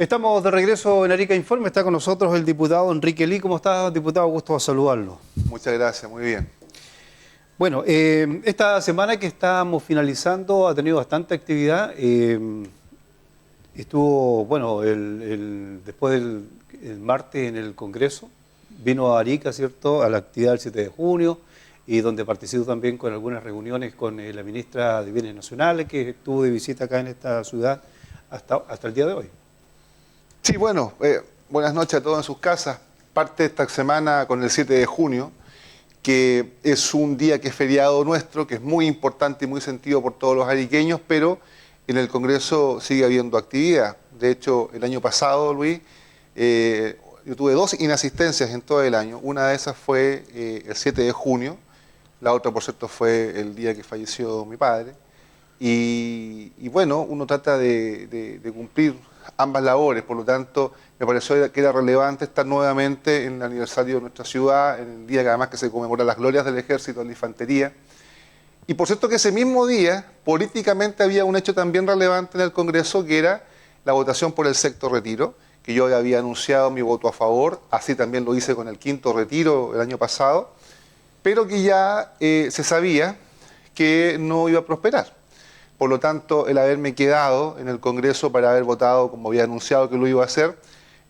Estamos de regreso en Arica Informe. Está con nosotros el diputado Enrique Lee. ¿Cómo está, diputado? Gusto a saludarlo. Muchas gracias, muy bien. Bueno, esta semana que estamos finalizando ha tenido bastante actividad. Estuvo, bueno, después el martes en el Congreso, vino a Arica, ¿cierto?, a la actividad del 7 de junio, y donde participó también con algunas reuniones con la ministra de Bienes Nacionales, que estuvo de visita acá en esta ciudad hasta el día de hoy. Sí, bueno, buenas noches a todos en sus casas. Parte de esta semana con el 7 de junio, que es un día que es feriado nuestro, que es muy importante y muy sentido por todos los ariqueños, pero en el Congreso sigue habiendo actividad. De hecho, el año pasado, Luis, yo tuve 2 inasistencias en todo el año. Una de esas fue el 7 de junio, la otra, por cierto, fue el día que falleció mi padre. Y bueno, uno trata de cumplir ambas labores, por lo tanto me pareció que era relevante estar nuevamente en el aniversario de nuestra ciudad, en el día que además que se conmemora las glorias del ejército, de la infantería. Y por cierto que ese mismo día, políticamente había un hecho también relevante en el Congreso, que era la votación por el sexto retiro, que yo había anunciado mi voto a favor, así también lo hice con el quinto retiro el año pasado, pero que ya se sabía que no iba a prosperar. Por lo tanto, el haberme quedado en el Congreso para haber votado, como había anunciado que lo iba a hacer,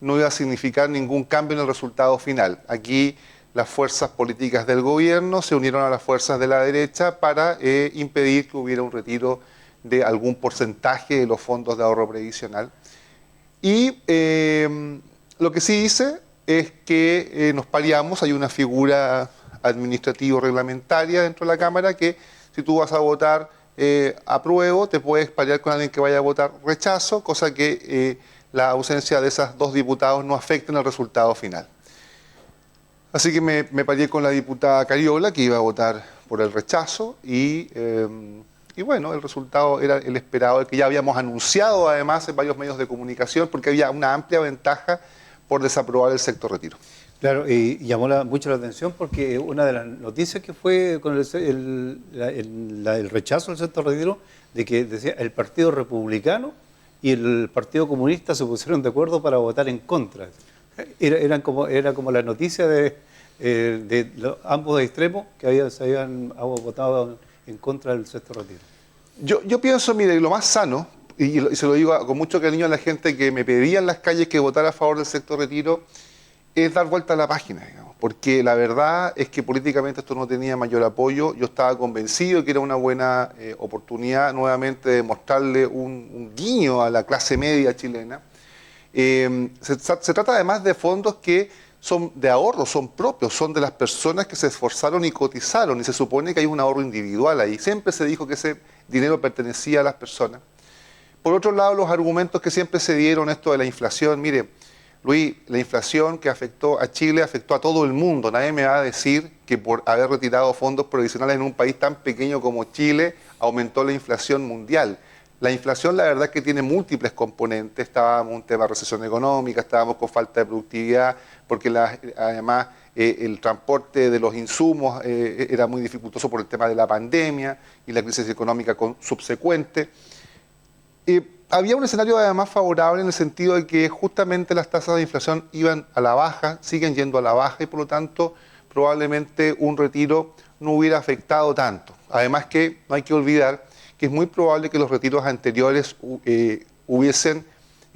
no iba a significar ningún cambio en el resultado final. Aquí las fuerzas políticas del gobierno se unieron a las fuerzas de la derecha para impedir que hubiera un retiro de algún porcentaje de los fondos de ahorro previsional. Y lo que sí hice es que nos pareamos, hay una figura administrativo-reglamentaria dentro de la Cámara que si tú vas a votar apruebo, te puedes parear con alguien que vaya a votar rechazo, cosa que la ausencia de esas 2 diputados no afecte en el resultado final. Así que me pareé con la diputada Cariola, que iba a votar por el rechazo, y bueno, el resultado era el esperado, el que ya habíamos anunciado además en varios medios de comunicación, porque había una amplia ventaja por desaprobar el sexto retiro. Claro, y llamó mucho la atención porque una de las noticias que fue con el rechazo al sexto retiro, de que decía el Partido Republicano y el Partido Comunista se pusieron de acuerdo para votar en contra. Era como la noticia de ambos extremos que se habían votado en contra del sexto retiro. Yo pienso, mire, lo más sano, y se lo digo con mucho cariño a la gente que me pedía en las calles que votara a favor del sexto retiro, es dar vuelta a la página, digamos, porque la verdad es que políticamente esto no tenía mayor apoyo. Yo estaba convencido que era una buena oportunidad nuevamente de mostrarle un guiño a la clase media chilena. Se trata además de fondos que son de ahorro, son propios, son de las personas que se esforzaron y cotizaron, y se supone que hay un ahorro individual ahí. Siempre se dijo que ese dinero pertenecía a las personas. Por otro lado, los argumentos que siempre se dieron, esto de la inflación, mire, Luis, la inflación que afectó a Chile afectó a todo el mundo. Nadie me va a decir que por haber retirado fondos provisionales en un país tan pequeño como Chile aumentó la inflación mundial. La inflación, la verdad, es que tiene múltiples componentes. Estábamos en un tema de recesión económica, estábamos con falta de productividad, porque además el transporte de los insumos era muy dificultoso por el tema de la pandemia y la crisis económica subsecuente. Había un escenario además favorable en el sentido de que justamente las tasas de inflación iban a la baja, siguen yendo a la baja, y por lo tanto probablemente un retiro no hubiera afectado tanto. Además que no hay que olvidar que es muy probable que los retiros anteriores hubiesen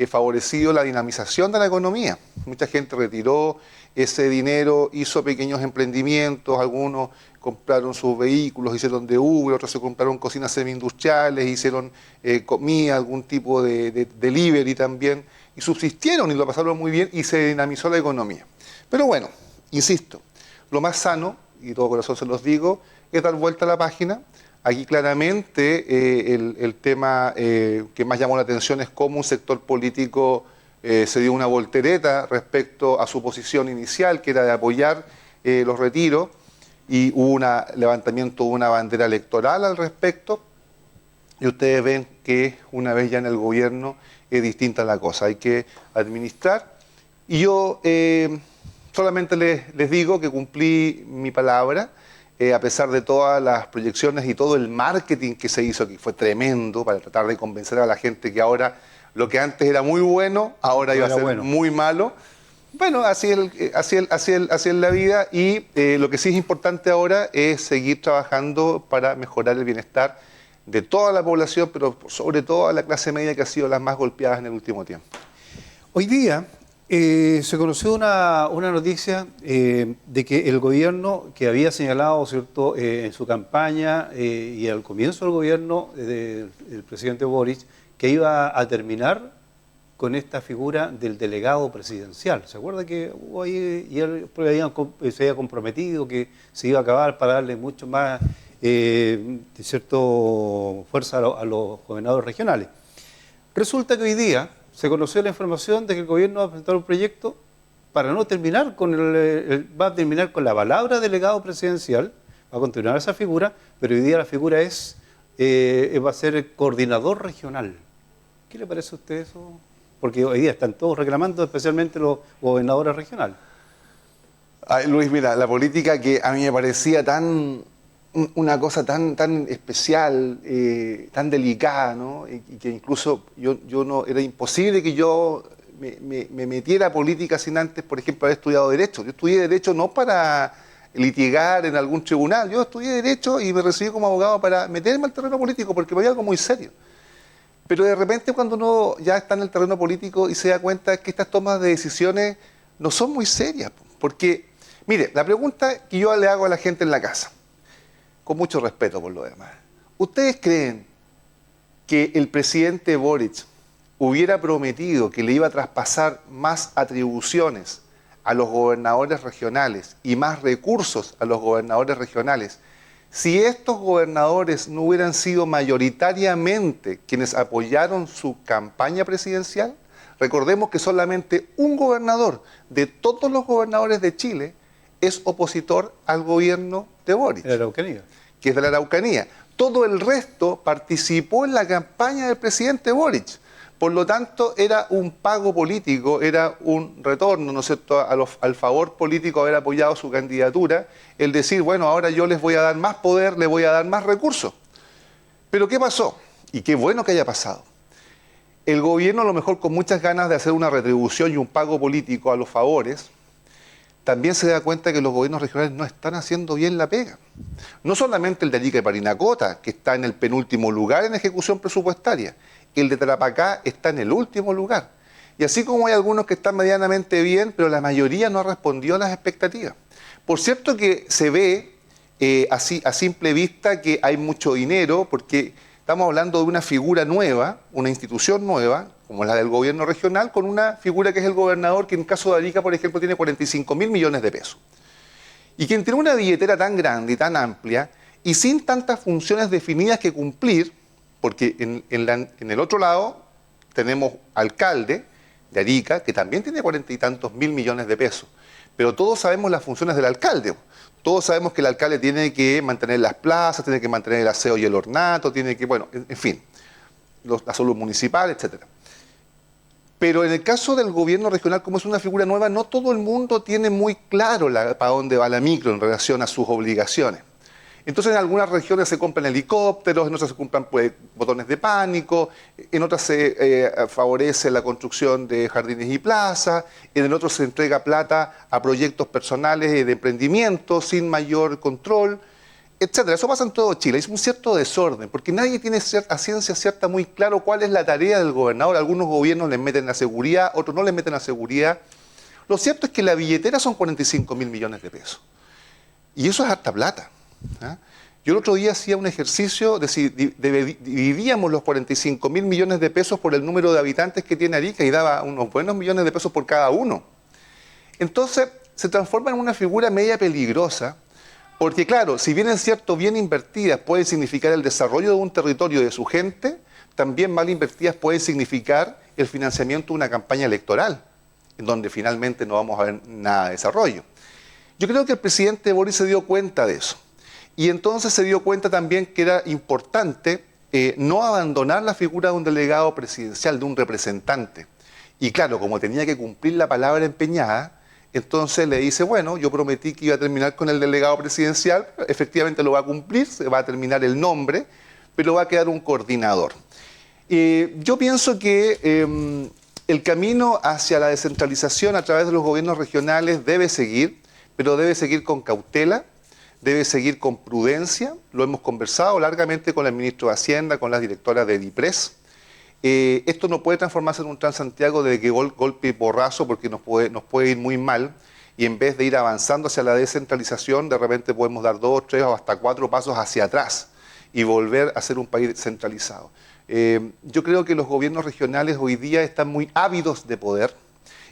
favorecido la dinamización de la economía. Mucha gente retiró ese dinero, hizo pequeños emprendimientos, algunos compraron sus vehículos, hicieron de Uber, otros se compraron cocinas semi-industriales, hicieron comida, algún tipo de delivery también, y subsistieron y lo pasaron muy bien y se dinamizó la economía. Pero bueno, insisto, lo más sano, y de todo corazón se los digo, es dar vuelta a la página. Aquí claramente el tema que más llamó la atención es cómo un sector político se dio una voltereta respecto a su posición inicial, que era de apoyar los retiros, y hubo un levantamiento de una bandera electoral al respecto, y ustedes ven que una vez ya en el gobierno es distinta la cosa, hay que administrar. Y yo solamente les digo que cumplí mi palabra, a pesar de todas las proyecciones y todo el marketing que se hizo, que fue tremendo, para tratar de convencer a la gente que ahora Lo que antes era muy bueno, ahora iba a ser muy malo. Bueno, así es la vida y lo que sí es importante ahora es seguir trabajando para mejorar el bienestar de toda la población, pero sobre todo a la clase media que ha sido la más golpeada en el último tiempo. Hoy día se conoció una noticia de que el gobierno que había señalado, ¿cierto?, en su campaña y al comienzo del gobierno del presidente Boric, que iba a terminar con esta figura del delegado presidencial. ¿Se acuerda que hubo ahí, y él se había comprometido que se iba a acabar para darle mucho más fuerza a los gobernadores regionales? Resulta que hoy día se conoció la información de que el gobierno va a presentar un proyecto para no terminar con va a terminar con la palabra delegado presidencial, va a continuar esa figura, pero hoy día la figura va a ser el coordinador regional. ¿Qué le parece a usted eso? Porque hoy día están todos reclamando, especialmente los gobernadores regionales. Ay, Luis, mira, la política que a mí me parecía una cosa tan especial, tan delicada, ¿no? Y que incluso era imposible que yo me metiera a política sin antes, por ejemplo, haber estudiado Derecho. Yo estudié Derecho no para litigar en algún tribunal, yo estudié Derecho y me recibí como abogado para meterme al terreno político porque me veía algo muy serio. Pero de repente cuando uno ya está en el terreno político y se da cuenta que estas tomas de decisiones no son muy serias, porque, mire, la pregunta que yo le hago a la gente en la casa, con mucho respeto por lo demás. ¿Ustedes creen que el presidente Boric hubiera prometido que le iba a traspasar más atribuciones a los gobernadores regionales y más recursos a los gobernadores regionales si estos gobernadores no hubieran sido mayoritariamente quienes apoyaron su campaña presidencial? Recordemos que solamente un gobernador de todos los gobernadores de Chile es opositor al gobierno de Boric. De la Araucanía. Que es de la Araucanía. Todo el resto participó en la campaña del presidente Boric. Por lo tanto, era un pago político, era un retorno, ¿no es cierto?, al favor político haber apoyado su candidatura, el decir, bueno, ahora yo les voy a dar más poder, les voy a dar más recursos. Pero ¿qué pasó? Y qué bueno que haya pasado. El gobierno, a lo mejor con muchas ganas de hacer una retribución y un pago político a los favores, también se da cuenta que los gobiernos regionales no están haciendo bien la pega. No solamente el de Arica y Parinacota, que está en el penúltimo lugar en ejecución presupuestaria, el de Tarapacá está en el último lugar. Y así como hay algunos que están medianamente bien, pero la mayoría no ha respondido a las expectativas. Por cierto que se ve así a simple vista que hay mucho dinero, porque estamos hablando de una figura nueva, una institución nueva, como la del gobierno regional, con una figura que es el gobernador, que en el caso de Arica, por ejemplo, tiene 45.000 millones de pesos. Y quien tiene una billetera tan grande y tan amplia, y sin tantas funciones definidas que cumplir, porque en el otro lado tenemos alcalde de Arica, que también tiene 40 y tantos mil millones de pesos. Pero todos sabemos las funciones del alcalde. Todos sabemos que el alcalde tiene que mantener las plazas, tiene que mantener el aseo y el ornato, tiene que, bueno, en fin, la salud municipal, etcétera. Pero en el caso del gobierno regional, como es una figura nueva, no todo el mundo tiene muy claro para dónde va la micro en relación a sus obligaciones. Entonces en algunas regiones se compran helicópteros, en otras se compran botones de pánico, en otras se favorece la construcción de jardines y plazas, en otros se entrega plata a proyectos personales de emprendimiento sin mayor control, etcétera. Eso pasa en todo Chile, es un cierto desorden, porque nadie tiene a ciencia cierta muy claro cuál es la tarea del gobernador. Algunos gobiernos les meten la seguridad, otros no les meten la seguridad. Lo cierto es que la billetera son 45.000 millones de pesos. Y eso es harta plata. ¿Ah? Yo el otro día hacía un ejercicio de si dividíamos los 45.000 millones de pesos por el número de habitantes que tiene Arica y daba unos buenos millones de pesos por cada uno. Entonces se transforma en una figura media peligrosa, porque claro, si bien es cierto, bien invertidas pueden significar el desarrollo de un territorio y de su gente, también mal invertidas pueden significar el financiamiento de una campaña electoral, en donde finalmente no vamos a ver nada de desarrollo. Yo creo que el presidente Boric se dio cuenta de eso. Y entonces se dio cuenta también que era importante no abandonar la figura de un delegado presidencial, de un representante. Y claro, como tenía que cumplir la palabra empeñada, entonces le dice, bueno, yo prometí que iba a terminar con el delegado presidencial, efectivamente lo va a cumplir, se va a terminar el nombre, pero va a quedar un coordinador. Yo pienso que el camino hacia la descentralización a través de los gobiernos regionales debe seguir, pero debe seguir con cautela, debe seguir con prudencia. Lo hemos conversado largamente con el ministro de Hacienda, con las directoras de DIPRES. Esto no puede transformarse en un Transantiago de que golpe y porrazo, porque nos puede ir muy mal, y en vez de ir avanzando hacia la descentralización, de repente podemos dar 2, 3 o hasta 4 pasos hacia atrás y volver a ser un país centralizado. Yo creo que los gobiernos regionales hoy día están muy ávidos de poder,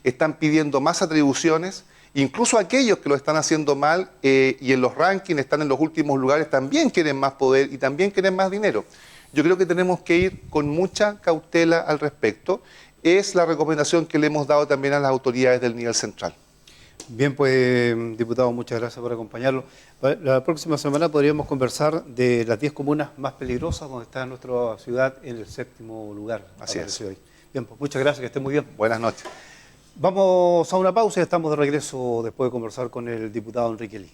están pidiendo más atribuciones, incluso aquellos que lo están haciendo mal y en los rankings están en los últimos lugares también quieren más poder y también quieren más dinero. Yo creo que tenemos que ir con mucha cautela al respecto. Es la recomendación que le hemos dado también a las autoridades del nivel central. Bien, pues, diputado, muchas gracias por acompañarlo. La próxima semana podríamos conversar de las 10 comunas más peligrosas donde está nuestra ciudad en el 7º lugar. Así es. Hoy. Bien, pues muchas gracias, que esté muy bien. Buenas noches. Vamos a una pausa y estamos de regreso después de conversar con el diputado Enrique Lee.